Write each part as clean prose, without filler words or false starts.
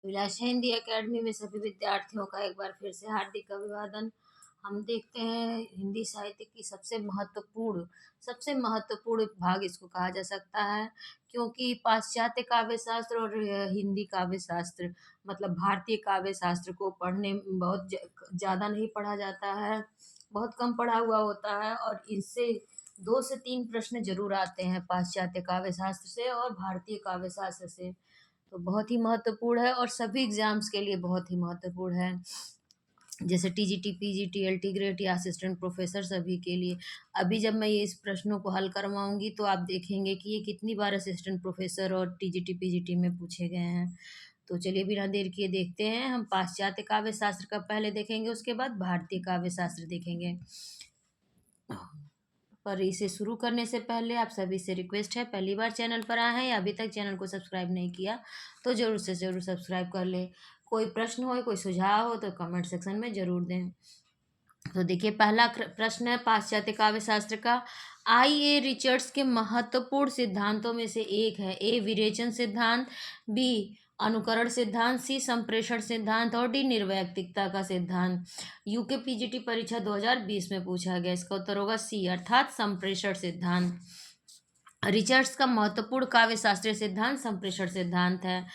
अभिलाषा Hindi academy में सभी विद्यार्थियों का एक बार फिर से हार्दिक अभिवादन। हम देखते हैं हिंदी साहित्य की सबसे महत्वपूर्ण भाग इसको कहा जा सकता है, क्योंकि पाश्चात्य काव्य शास्त्र और हिंदी काव्य शास्त्र मतलब भारतीय काव्य शास्त्र को पढ़ने में बहुत ज़्यादा नहीं पढ़ा जाता है, बहुत कम पढ़ा हुआ होता है। और इससे 2 से 3 प्रश्न जरूर आते हैं पाश्चात्य काव्य शास्त्र से और भारतीय काव्य शास्त्र से। तो बहुत ही महत्वपूर्ण है और सभी एग्जाम्स के लिए बहुत ही महत्वपूर्ण है, जैसे टीजीटी, पीजीटी, एलटी ग्रेड या असिस्टेंट प्रोफेसर सभी के लिए। अभी जब मैं ये इस प्रश्नों को हल करवाऊंगी तो आप देखेंगे कि ये कितनी बार असिस्टेंट प्रोफेसर और टीजीटी पीजीटी में पूछे गए हैं। तो चलिए बिना देर किए देखते हैं। हम पाश्चात्य काव्य शास्त्र का पहले देखेंगे, उसके बाद भारतीय काव्य शास्त्र देखेंगे। पर इसे शुरू करने से पहले आप सभी से रिक्वेस्ट है, पहली बार चैनल पर आए हैं या अभी तक चैनल को सब्सक्राइब नहीं किया तो ज़रूर से ज़रूर सब्सक्राइब कर ले। कोई प्रश्न हो, कोई सुझाव हो तो कमेंट सेक्शन में ज़रूर दें। तो देखिए, पहला प्रश्न है पाश्चात्य काव्य शास्त्र का। ए रिचर्ड्स के महत्वपूर्ण सिद्धांतों में से एक है। ए विरेचन सिद्धांत, बी अनुकरण सिद्धांत, सी संप्रेषण सिद्धांत और डी निर्वैयक्तिकता का सिद्धांत। यूके पीजीटी परीक्षा 2020 में पूछा गया। इसका उत्तर होगा सी अर्थात संप्रेषण सिद्धांत। रिचर्ड्स का महत्वपूर्ण काव्य शास्त्रीय सिद्धांत संप्रेषण सिद्धांत है।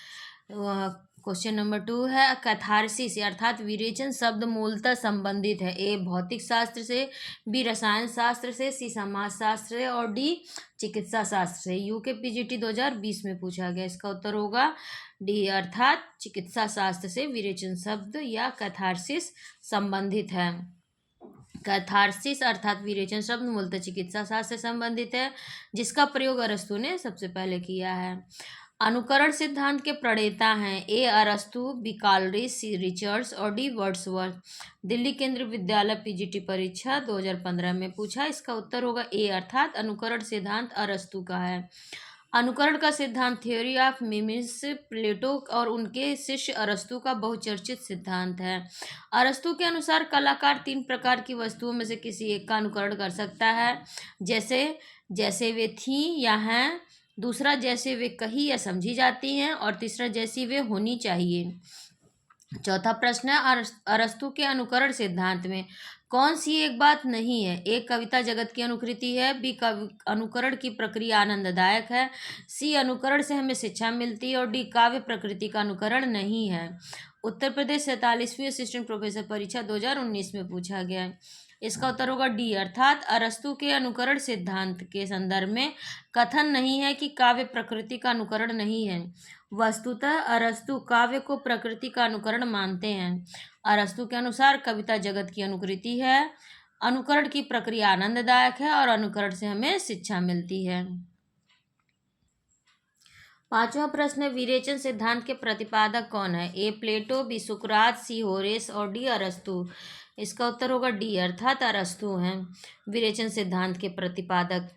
क्वेश्चन नंबर 2 है कैथारसिस अर्थात विरेचन शब्द मूलतः संबंधित है। ए भौतिक शास्त्र से, बी रसायन शास्त्र से, सी समाज शास्त्र से और डी चिकित्सा शास्त्र से। यूके पीजीटी 2020 में पूछा गया। इसका उत्तर होगा डी अर्थात चिकित्सा शास्त्र से विरेचन शब्द या कैथारसिस संबंधित है। कैथारसिस अर्थात विरेचन शब्द मूलतः चिकित्सा शास्त्र से संबंधित है, जिसका प्रयोग अरस्तु ने सबसे पहले किया है। अनुकरण सिद्धांत के प्रणेता हैं। ए अरस्तु, बी कालरिस, सी रिचर्ड्स और डी वर्ड्सवर्थ। दिल्ली केंद्रीय विद्यालय पीजीटी परीक्षा 2015 में पूछा। इसका उत्तर होगा ए अर्थात अनुकरण सिद्धांत अरस्तु का है। अनुकरण का सिद्धांत थ्योरी ऑफ मिमिस प्लेटो और उनके शिष्य अरस्तु का बहुचर्चित सिद्धांत है। अरस्तु के अनुसार कलाकार 3 प्रकार की वस्तुओं में से किसी एक का अनुकरण कर सकता है, जैसे वे थीं या हैं, दूसरा जैसे वे कही या समझी जाती हैं और तीसरा जैसी वे होनी चाहिए। चौथा प्रश्न है अरस्तु के अनुकरण सिद्धांत में कौन सी एक बात नहीं है। ए कविता जगत की अनुकृति है, बी अनुकरण की प्रक्रिया आनंददायक है, सी अनुकरण से हमें शिक्षा मिलती है और डी काव्य प्रकृति का अनुकरण नहीं है। उत्तर प्रदेश 47वीं असिस्टेंट प्रोफेसर परीक्षा 2019 में पूछा गया है। इसका उत्तर होगा डी अर्थात अरस्तु के अनुकरण सिद्धांत के संदर्भ में कथन नहीं है कि काव्य प्रकृति का अनुकरण नहीं है। वस्तुतः अरस्तु काव्य को प्रकृति का अनुकरण मानते हैं। अरस्तु के अनुसार कविता जगत की अनुकृति है, अनुकरण की प्रक्रिया आनंददायक है और अनुकरण से हमें शिक्षा मिलती है। 5वां प्रश्न विरेचन सिद्धांत के प्रतिपादक कौन है। ए प्लेटो, बी सुकरात, सी होरेस और डी अरस्तु। इसका उत्तर होगा डी अर्थात अरस्तु हैं विरेचन सिद्धांत के प्रतिपादक।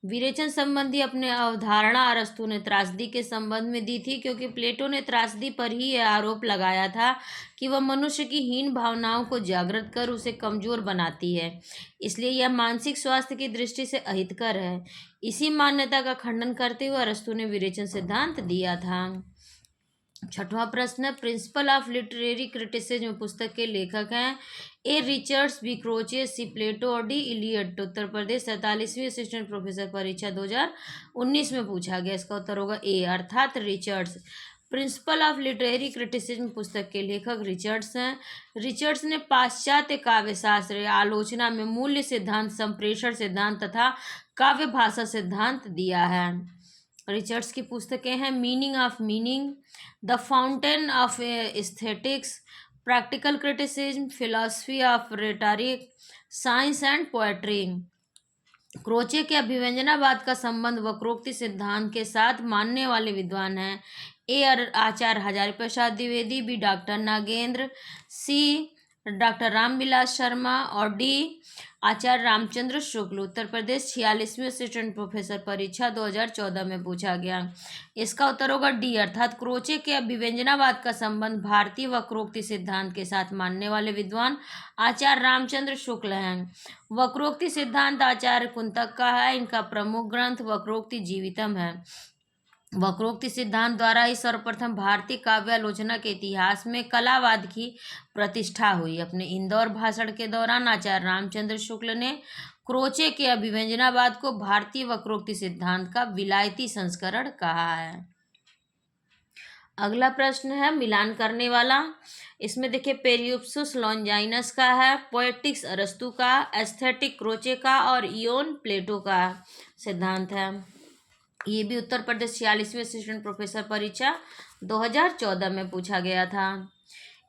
विरेचन संबंधी अपने अवधारणा अरस्तु ने त्रासदी के संबंध में दी थी, क्योंकि प्लेटो ने त्रासदी पर ही यह आरोप लगाया था कि वह मनुष्य की हीन भावनाओं को जागृत कर उसे कमजोर बनाती है, इसलिए यह मानसिक स्वास्थ्य की दृष्टि से अहितकर है। इसी मान्यता का खंडन करते हुए अरस्तु ने विरेचन सिद्धांत दिया था। 6वां प्रश्न प्रिंसिपल ऑफ लिटरेरी क्रिटिसिज्म पुस्तक के लेखक हैं। ए रिचर्ड्स, बी क्रोचे, सी प्लेटो और D Elliot. Uttar Pradesh 47वीं assistant professor परीक्षा 2019 में पूछा गया। इसका उत्तर होगा ए अर्थात Richards. Principle of literary criticism पुस्तक के लेखक रिचर्ड्स हैं। रिचर्ड्स ने पाश्चात्य काव्य शास्त्र आलोचना में मूल्य सिद्धांत, संप्रेषण सिद्धांत तथा काव्य भाषा सिद्धांत दिया है। रिचर्ड्स की पुस्तकें हैं meaning of meaning, the fountain of aesthetics, practical criticism, philosophy of rhetoric, science and poetry. Croce के अभिव्यंजनावाद का संबंध वक्रोक्ति सिद्धांत के साथ मानने वाले विद्वान हैं। ए आचार्य हजारी प्रसाद द्विवेदी, बी डॉक्टर नागेंद्र, सी डॉक्टर रामविलास शर्मा और डी आचार्य रामचंद्र शुक्ल। उत्तर प्रदेश 46वीं असिस्टेंट प्रोफेसर परीक्षा 2014 में पूछा गया। इसका उत्तर होगा डी अर्थात क्रोचे के अभिव्यंजनावाद का संबंध भारतीय वक्रोक्ति सिद्धांत के साथ मानने वाले विद्वान आचार्य रामचंद्र शुक्ल हैं। वक्रोक्ति सिद्धांत आचार्य कुंतक का है। इनका प्रमुख ग्रंथ वक्रोक्ति जीवितम है। वक्रोक्ति सिद्धांत द्वारा ही सर्वप्रथम भारतीय काव्यालोचना के इतिहास में कलावाद की प्रतिष्ठा हुई। अपने इंदौर भाषण के दौरान आचार्य रामचंद्र शुक्ल ने क्रोचे के अभिव्यंजनावाद को भारतीय वक्रोक्ति सिद्धांत का विलायती संस्करण कहा है। अगला प्रश्न है मिलान करने वाला। इसमें देखिए पेरिप्सूस लॉन्जाइनस का है, पोएटिक्स अरस्तु का, एस्थेटिक क्रोचे का और इयोन प्लेटो का सिद्धांत है। ये भी उत्तर प्रदेश 46वें असिस्टेंट प्रोफेसर परीक्षा 2014 में पूछा गया था।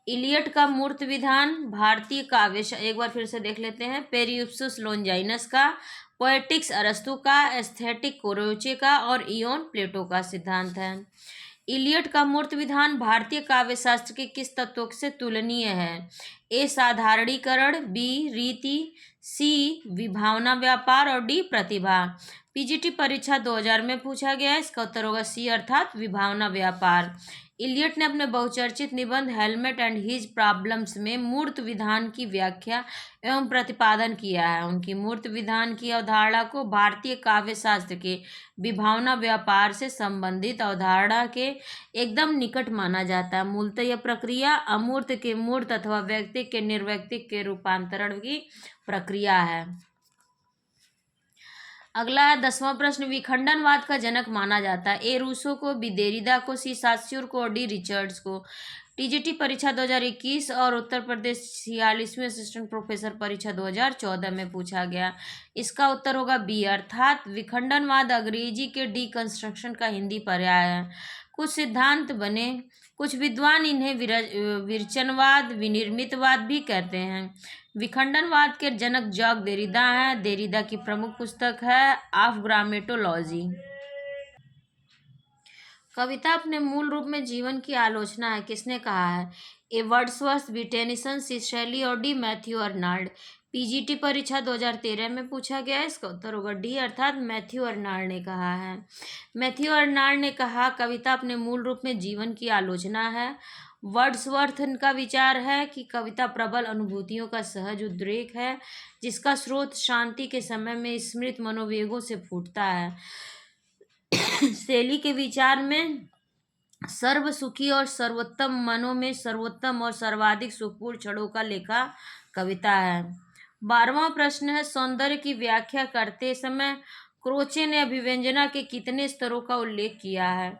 इलियट का मूर्त विधान भारतीय काव्य, एक बार फिर से देख लेते हैं, पेरिप्सूस लॉन्जाइनस का, पोएटिक्स अरस्तु का, एस्थेटिक क्रोचे का और इयोन प्लेटो का सिद्धांत है। इलियट का मूर्त विधान भारतीय काव्य शास्त्र के किस तत्वों से तुलनीय है? ए साधारणीकरण, बी रीति, सी विभावना व्यापार और डी प्रतिभा। पीजीटी परीक्षा 2000 में पूछा गया है, इसका उत्तर होगा सी अर्थात विभावना व्यापार। इलियट ने अपने बहुचर्चित निबंध हेलमेट एंड हिज प्रॉब्लम्स में मूर्त विधान की व्याख्या एवं प्रतिपादन किया है। उनकी मूर्त विधान की अवधारणा को भारतीय काव्य शास्त्र के विभावना व्यापार से संबंधित अवधारणा के एकदम निकट माना जाता है। मूलतः यह प्रक्रिया अमूर्त के मूर्त अथवा व्यक्तिक के निर्व्यक्तिक के रूपांतरण की प्रक्रिया है। अगला है 10वां प्रश्न, विखंडनवाद का जनक माना जाता है। ए रूसो को, बी देरिदा को, सी सास्यूर को और डी रिचर्ड्स को। टीजीटी परीक्षा 2021 और उत्तर प्रदेश 46वें असिस्टेंट प्रोफेसर परीक्षा 2014 में पूछा गया। इसका उत्तर होगा बी अर्थात विखंडनवाद अंग्रेजी के डीकंस्ट्रक्शन का हिंदी पर्याय है। कुछ सिद्धांत बने, कुछ विद्वान इन्हें विरचनवाद, विनिर्मितवाद भी कहते हैं। विखंडनवाद के जनक जॉक देरिदा हैं। देरिदा की प्रमुख पुस्तक है ऑफ ग्रामेटोलॉजी। कविता अपने मूल रूप में जीवन की आलोचना है, किसने कहा है? ए वर्ड्सवर्थ, बी टेनिसन, सी शैली और डी मैथ्यू अर्नाल्ड। पीजीटी परीक्षा 2013 में पूछा गया है, इसका उत्तर होगा डी अर्थात मैथ्यू अर्नाल्ड ने कहा है। मैथ्यू अर्नाल्ड ने कहा कविता अपने मूल रूप में जीवन की आलोचना है। वर्ड्सवर्थ का विचार है कि कविता प्रबल अनुभूतियों का सहज उद्रेक है, जिसका स्रोत शांति के समय में स्मृत मनोवेगों से फूटता है। शैली के विचार में सर्व सुखी और सर्वोत्तम मनों में सर्वोत्तम और सर्वाधिक सुखपूर्ण क्षणों का लेखा कविता है। 12वां प्रश्न है सौंदर्य की व्याख्या करते समय क्रोचे ने अभिव्यंजना के कितने स्तरों का उल्लेख किया है?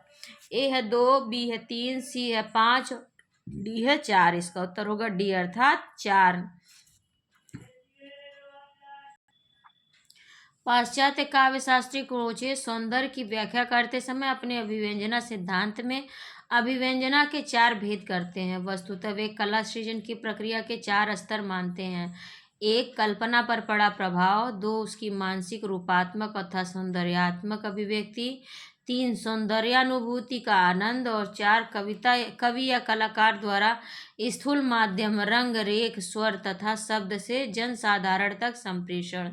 ए है 2, बी है 3, सी है 5, डी है 4। इसका उत्तर होगा डी अर्थात 4। पाश्चात्य काव्य शास्त्री क्रोचे सौंदर्य की व्याख्या करते समय अपने अभिव्यंजना सिद्धांत में अभिव्यंजना के 4 भेद करते हैं। वस्तुतः वे कला सृजन की प्रक्रिया के 4 स्तर मानते हैं। 1 कल्पना पर पड़ा प्रभाव, 2 उसकी मानसिक रूपात्मक तथा सौंदर्यात्मक अभिव्यक्ति, 3 सौंदर्यानुभूति का आनंद और 4 कवि या कलाकार द्वारा स्थूल माध्यम रंग रेख स्वर तथा शब्द से जनसाधारण तक संप्रेषण।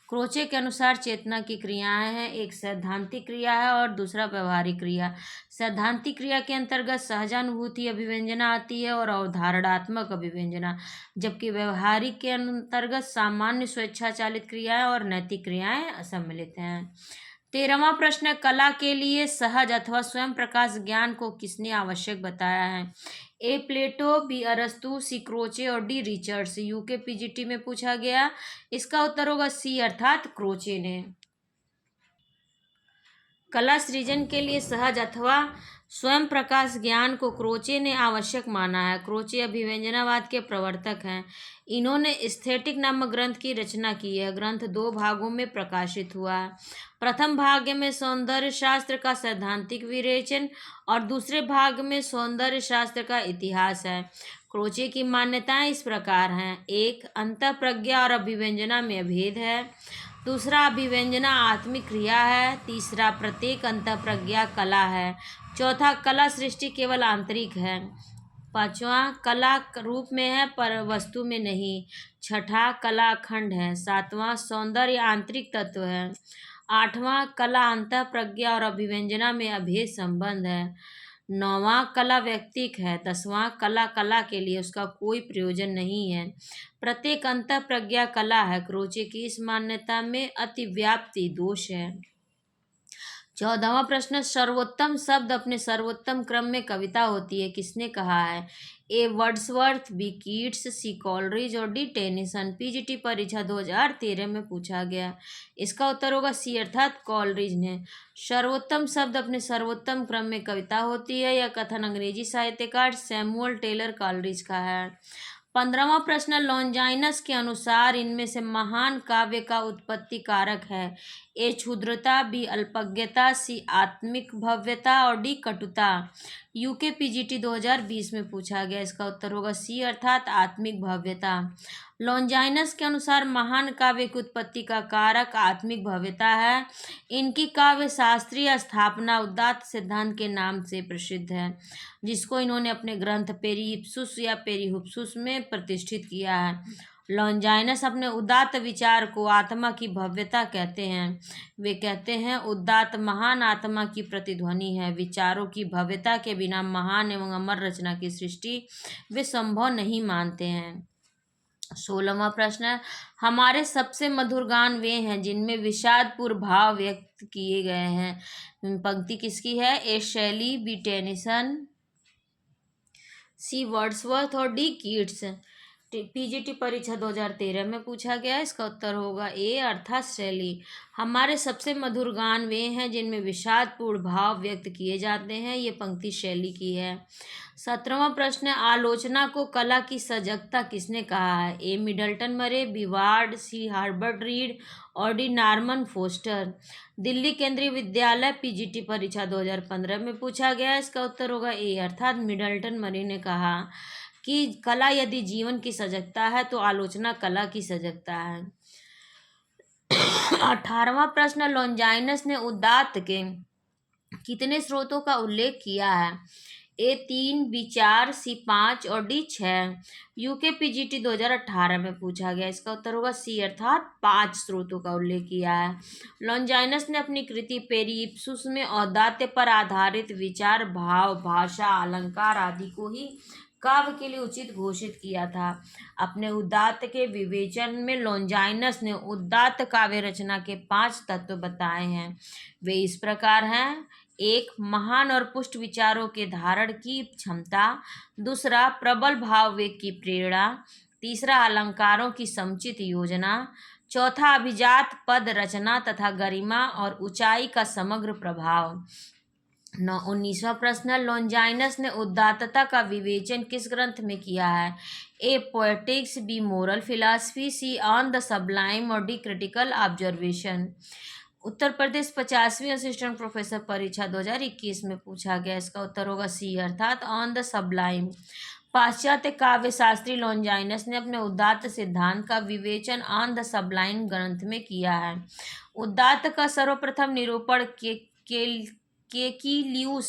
क्रोचे के अनुसार चेतना की क्रियाएं हैं, एक सैद्धांतिक क्रिया है और दूसरा व्यवहारिक क्रिया। सैद्धांतिक क्रिया के अंतर्गत सहजानुभूति अभिव्यंजना आती है और अवधारणात्मक अभिव्यंजना, जबकि व्यवहारिक के अंतर्गत सामान्य स्वेच्छाचालित क्रियाएं और नैतिक क्रियाएं सम्मिलित हैं। 13वां प्रश्न, कला के लिए सहज अथवा स्वयं प्रकाश ज्ञान को किसने आवश्यक बताया है? ए प्लेटो, बी अरस्तु, सी क्रोचे और डी रिचर्ड्स। यूके पीजीटी में पूछा गया, इसका उत्तर होगा सी अर्थात क्रोचे ने। कला सृजन के लिए सहज अथवा स्वयं प्रकाश ज्ञान को क्रोचे ने आवश्यक माना है। क्रोचे अभिव्यंजनावाद के प्रवर्तक हैं। इन्होंने एस्थेटिक नामक ग्रंथ की रचना की है। ग्रंथ 2 भागों में प्रकाशित हुआ है। प्रथम भाग में सौंदर्य शास्त्र का सैद्धांतिक विवेचन और दूसरे भाग में सौंदर्य शास्त्र का इतिहास है। क्रोचे की मान्यताएं इस प्रकार हैं: 1 अंतःप्रज्ञा और अभिव्यंजना में भेद है, दूसरा अभिव्यंजना आत्मिक क्रिया है, तीसरा प्रत्येक अंतःप्रज्ञा कला है, चौथा कला सृष्टि केवल आंतरिक है, पांचवा कला रूप में है पर वस्तु में नहीं, छठा कला अखंड है, सातवां सौंदर्य आंतरिक तत्व है, आठवां कला अंतःप्रज्ञा और अभिव्यंजना में अभेद संबंध है, 9वां कला व्यक्तिक है, 10वां कला कला के लिए उसका कोई प्रयोजन नहीं है, प्रत्येक अंतःप्रज्ञा कला है। क्रोचे की इस मान्यता में अतिव्याप्ति दोष है। 14वां प्रश्न, सर्वोत्तम शब्द अपने सर्वोत्तम क्रम में कविता होती है, किसने कहा है? ए वर्ड्सवर्थ, बी कीट्स, सी कॉलरिज और डी टेनिसन। पीजीटी परीक्षा 2013 में पूछा गया। इसका उत्तर होगा सी अर्थात कॉलरिज ने। सर्वोत्तम शब्द अपने सर्वोत्तम क्रम में कविता होती है, यह कथन अंग्रेजी साहित्यकार सैमुअल टेलर कॉलरिज का है। 15वां प्रश्न, लॉन्जाइनस के अनुसार इनमें से महान काव्य का उत्पत्ति कारक है? ए क्षुद्रता, बी अल्पज्ञता, सी आत्मिक भव्यता और डी कटुता। यूके पीजीटी 2020 में पूछा गया। इसका उत्तर होगा सी अर्थात आत्मिक भव्यता। लॉन्जाइनस के अनुसार महान काव्य की उत्पत्ति का कारक आत्मिक भव्यता है। इनकी काव्य शास्त्रीय स्थापना उदात्त सिद्धांत के नाम से प्रसिद्ध है, जिसको इन्होंने अपने ग्रंथ पेरीप्सुस या पेरीहुप्सुस में प्रतिष्ठित किया है। लॉन्जाइनस अपने उदात्त विचार को आत्मा की भव्यता कहते हैं। वे कहते हैं उदात्त महान आत्मा की प्रतिध्वनि है। विचारों की भव्यता के बिना महान एवं अमर रचना की सृष्टि वे संभव नहीं मानते हैं। 16वां प्रश्न है, हमारे सबसे मधुर गान वे हैं जिनमें विषादपूर्ण भाव व्यक्त किए गए हैं। पंक्ति किसकी है? ए शैली, बी टेनिसन, सी वर्ड्सवर्थ और डी कीट्स। पीजीटी परीक्षा 2013 में पूछा गया। इसका उत्तर होगा ए अर्थात शैली। हमारे सबसे मधुर गान वे हैं जिनमें विषादपूर्ण भाव व्यक्त किए जाते हैं। ये पंक्ति शैली की है। 17वां प्रश्न, आलोचना को कला की सजगता किसने कहा है? ए मिडल्टन मरे, बी वार्ड, सी हार्बर्ट रीड और डी नॉर्मन फोस्टर। दिल्ली केंद्रीय विद्यालय पीजीटी परीक्षा 2015 में पूछा गया। इसका उत्तर होगा ए अर्थात मिडल्टन मरे ने कहा कि कला यदि जीवन की सजगता है तो आलोचना कला की सजगता है। 18वां प्रश्न, लॉन्जाइनस ने उदात्त के कितने स्रोतों का उल्लेख किया है? ए 3, बी 4, सी 5 और डी 6। यूके पीजीटी 2018 में पूछा गया। इसका उत्तर होगा सी अर्थात 5 स्रोतों का उल्लेख किया है। लॉन्जाइनस ने अपनी कृति पेरीप्सुस में औदात्य पर आधारित विचार, भाव, भाषा, अलंकार आदि को ही काव्य के लिए उचित घोषित किया था। अपने उदात्त के विवेचन में लॉन्जाइनस ने उदात्त काव्य रचना के 5 तत्व बताए हैं। वे इस प्रकार हैं: 1, महान और पुष्ट विचारों के धारण की क्षमता। 2, प्रबल भाव वेग की प्रेरणा। 3, अलंकारों की समुचित योजना। 4, अभिजात पद रचना तथा गरिमा और ऊंचाई का समग्र प्रभाव। 19वां प्रश्न, लॉन्जाइनस ने उदात्तता का विवेचन किस ग्रंथ में किया है? A poetics, B moral philosophy, C on the sublime और D critical observation. Uttar Pradesh 50वीं असिस्टेंट प्रोफेसर परीक्षा 2021 में पूछा गया। इसका उत्तर होगा सी अर्थात ऑन द सबलाइम। पाश्चात्य काव्य शास्त्री लॉन्जाइनस ने अपने उदात्त सिद्धांत का विवेचन ऑन द सबलाइम ग्रंथ में किया है। उदात्त का सर्वप्रथम निरूपण केकिलियुस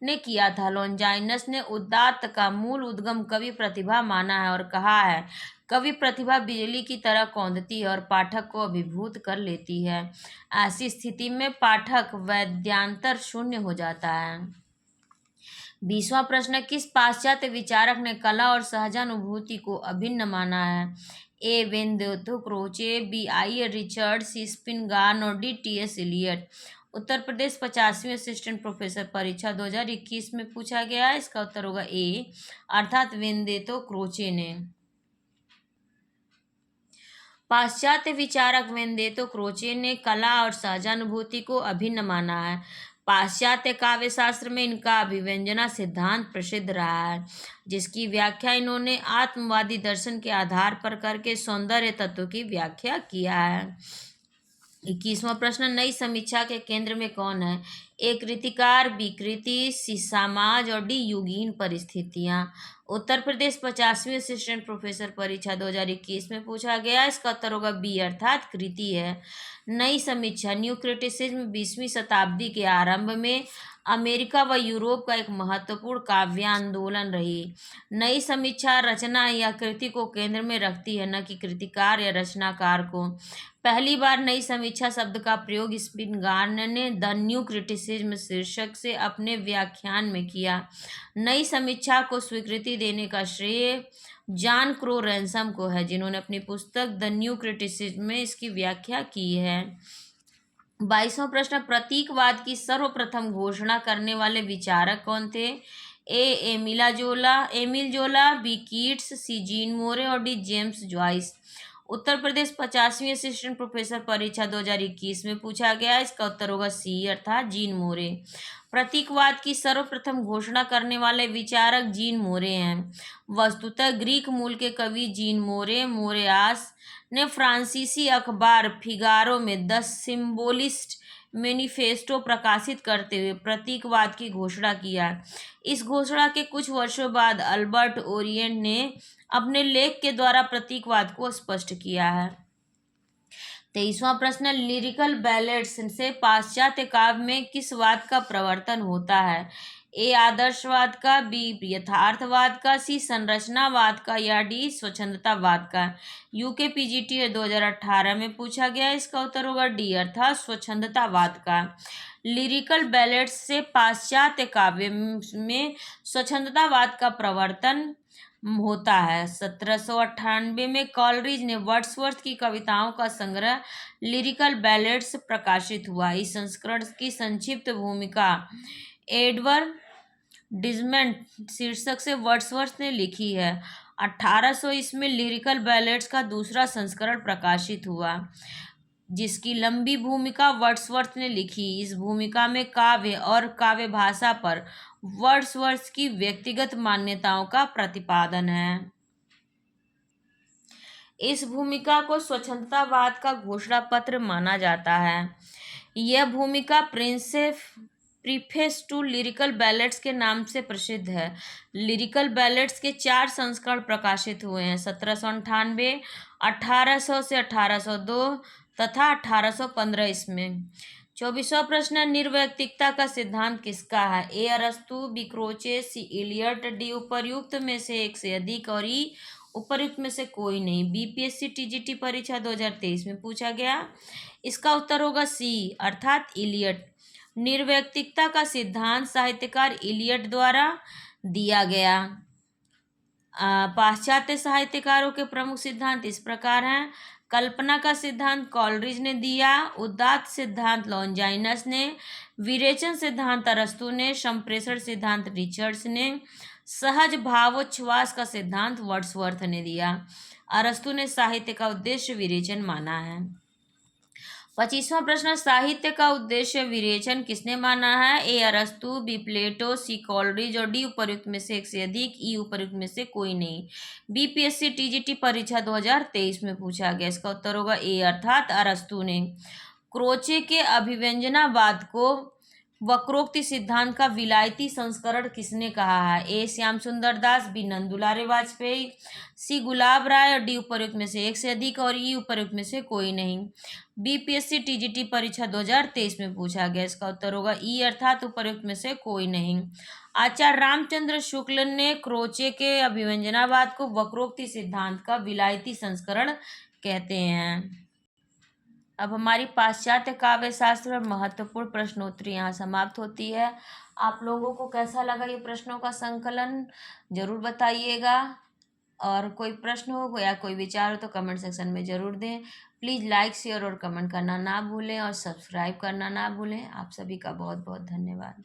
ने किया था। लॉन्जाइनस ने उदात्त का मूल उद्गम कवि प्रतिभा माना है और कहा है, कवि प्रतिभा बिजली की तरह कौंधती है और पाठक को अभिभूत कर लेती है। ऐसी स्थिति में पाठक वैद्यांतर शून्य हो जाता है। 20वां प्रश्न, किस पाश्चात्य विचारक ने कला और सहजानुभूति को अभिन्न माना है? ए वेनदेतो क्रोचे, बी आई रिचर्ड, सी स्पिनगार्न और डी टी.एस. इलियट। उत्तर प्रदेश 50वीं असिस्टेंट प्रोफेसर परीक्षा 2021 में पूछा गया है। इसका उत्तर होगा ए अर्थात वेनदेतो क्रोचे ने। पाश्चात्य विचारक वेनदेतो क्रोचे ने कला और सहजानुभूति को अभिन्न माना है। पाश्चात्य काव्य शास्त्र में इनका अभिव्यंजना सिद्धांत प्रसिद्ध रहा है, जिसकी व्याख्या इन्होंने आत्मवादी दर्शन के आधार पर करके सौंदर्य तत्व की व्याख्या किया है। 21वां प्रश्न, नई समीक्षा के केंद्र में कौन है? ए कृतिकार, बी कृति, सी समाज और डी युगीन परिस्थितियां। उत्तर प्रदेश 50वीं असिस्टेंट प्रोफेसर परीक्षा 2021 में पूछा गया। इसका उत्तर होगा बी अर्थात कृति है। नई समीक्षा न्यू क्रिटिसिज्म 20वीं शताब्दी के आरंभ में अमेरिका व यूरोप का एक महत्वपूर्ण काव्य आंदोलन रही। नई समीक्षा रचना या कृति को केंद्र में रखती है, न कि कृतिकार या रचनाकार को। पहली बार नई समीक्षा शब्द का प्रयोग स्पिनगार्न ने द न्यू क्रिटिसिज्म शीर्षक से अपने व्याख्यान में किया। नई समीक्षा को स्वीकृति देने का श्रेय जॉन क्रो रैनसम को है, जिन्होंने अपनी पुस्तक द न्यू क्रिटिसिज्म में इसकी व्याख्या की है। 22वां प्रश्न, प्रतीकवाद की सर्वप्रथम घोषणा करने वाले विचारक कौन थे? एमिल जोला, बी कीट्स, सी जीन मोरे और डी जेम्स जॉइस। उत्तर प्रदेश 50वीं असिस्टेंट प्रोफेसर परीक्षा 2021 में पूछा गया। इसका उत्तर होगा सी अर्थात जीन मोरे। प्रतीकवाद की सर्वप्रथम घोषणा करने वाले विचारक जीन मोरे हैं। वस्तुतः ग्रीक मूल के कवि जीन मोरेआस ने फ्रांसीसी अखबार फिगारो में द सिम्बोलिस्ट मैनिफेस्टो प्रकाशित करते हुए प्रतीकवाद की घोषणा किया। इस घोषणा के कुछ वर्षों बाद अल्बर्ट ओरिएंट ने अपने लेख के द्वारा प्रतीकवाद को स्पष्ट किया है। 23वां प्रश्न, लिरिकल बैलेड्स से पाश्चात्य काव्य में किस वाद का प्रवर्तन होता है? ए आदर्शवाद का, बी यथार्थवाद का, सी संरचनावाद का या डी स्वच्छंदतावाद का। यूके पीजीटी 2018 में पूछा गया। इसका उत्तर होगा डी अर्थात स्वच्छंदतावाद का। लिरिकल बैलेड्स से पाश्चात्य काव्य में स्वच्छंदतावाद का प्रवर्तन होता है। 1798 में कॉलरिज ने वर्ड्सवर्थ की कविताओं का संग्रह लिरिकल बैलेड्स प्रकाशित हुआ। इस संस्करण की संक्षिप्त भूमिका एडवर्ड डिजमेंट शीर्षक से वर्ड्सवर्थ ने लिखी है। 1800 इसमें लिरिकल बैलेड्स का दूसरा संस्करण प्रकाशित हुआ, जिसकी लंबी भूमिका वर्ड्सवर्थ ने लिखी। इस भूमिका में काव्य और काव्य भाषा पर वर्ड्सवर्थ की व्यक्तिगत मान्यताओं का प्रतिपादन है। इस भूमिका को स्वच्छंदतावाद का घोषणा पत्र माना जाता है। यह भूमिका प्रीफेस टू लिरिकल बैलेड्स के नाम से प्रसिद्ध है। लिरिकल बैलेड्स के 4 संस्करण प्रकाशित हुए हैं: 1798, 1800 से 1802 तथा 1815 इसमें। 24वां प्रश्न, निर्वैयक्तिकता का सिद्धांत किसका है? ए अरस्तु, बी क्रोचे, सी इलियट, डी उपर्युक्त में से एक से अधिक और ई उपर्युक्त में से कोई नहीं। बीपीएससी टीजीटी परीक्षा 2023 में पूछा गया। इसका उत्तर होगा सी अर्थात इलियट। निर्वैयक्तिकता का सिद्धांत साहित्यकार इलियट द्वारा दिया गया। पाश्चात्य साहित्यकारों के प्रमुख सिद्धांत इस प्रकार हैं: कल्पना का सिद्धांत कॉलरिज ने दिया, उदात्त सिद्धांत लॉन्जाइनस ने, विरेचन सिद्धांत अरस्तु ने, संप्रेषण सिद्धांत रिचर्ड्स ने, सहज भावोच्छ्वास का सिद्धांत वर्ड्सवर्थ ने दिया। अरस्तु ने साहित्य का उद्देश्य विरेचन माना है। 25वां प्रश्न, साहित्य का उद्देश्य विरेचन किसने माना है? ए अरस्तु, बी प्लेटो, सी कॉलरिज और डी उपर्युक्त में से एक से अधिक, ई उपर्युक्त में से कोई नहीं। बीपीएससी टीजीटी परीक्षा 2023 में पूछा गया। इसका उत्तर होगा ए अर्थात अरस्तु ने। क्रोचे के अभिव्यंजनावाद को वक्रोक्ति सिद्धांत का विलायती संस्करण किसने कहा है? ए श्याम सुंदर दास, बी नंदुलारे वाजपेयी, सी गुलाब राय और डी उपर्युक्त में से एक से अधिक और ई उपर्युक्त में से कोई नहीं। बीपीएससी टीजीटी परीक्षा 2023 में पूछा गया। इसका उत्तर होगा ई अर्थात उपर्युक्त में से कोई नहीं। आचार्य रामचंद्र शुक्ल ने क्रोचे के अभिव्यंजनावाद को वक्रोक्ति सिद्धांत का विलायती संस्करण कहते हैं। अब हमारी पाश्चात्य काव्य शास्त्र और महत्वपूर्ण प्रश्नोत्तरी यहाँ समाप्त होती है। आप लोगों को कैसा लगा ये प्रश्नों का संकलन जरूर बताइएगा, और कोई प्रश्न हो या कोई विचार हो तो कमेंट सेक्शन में ज़रूर दें। प्लीज़ लाइक, शेयर और कमेंट करना ना भूलें और सब्सक्राइब करना ना भूलें। आप सभी का बहुत बहुत धन्यवाद।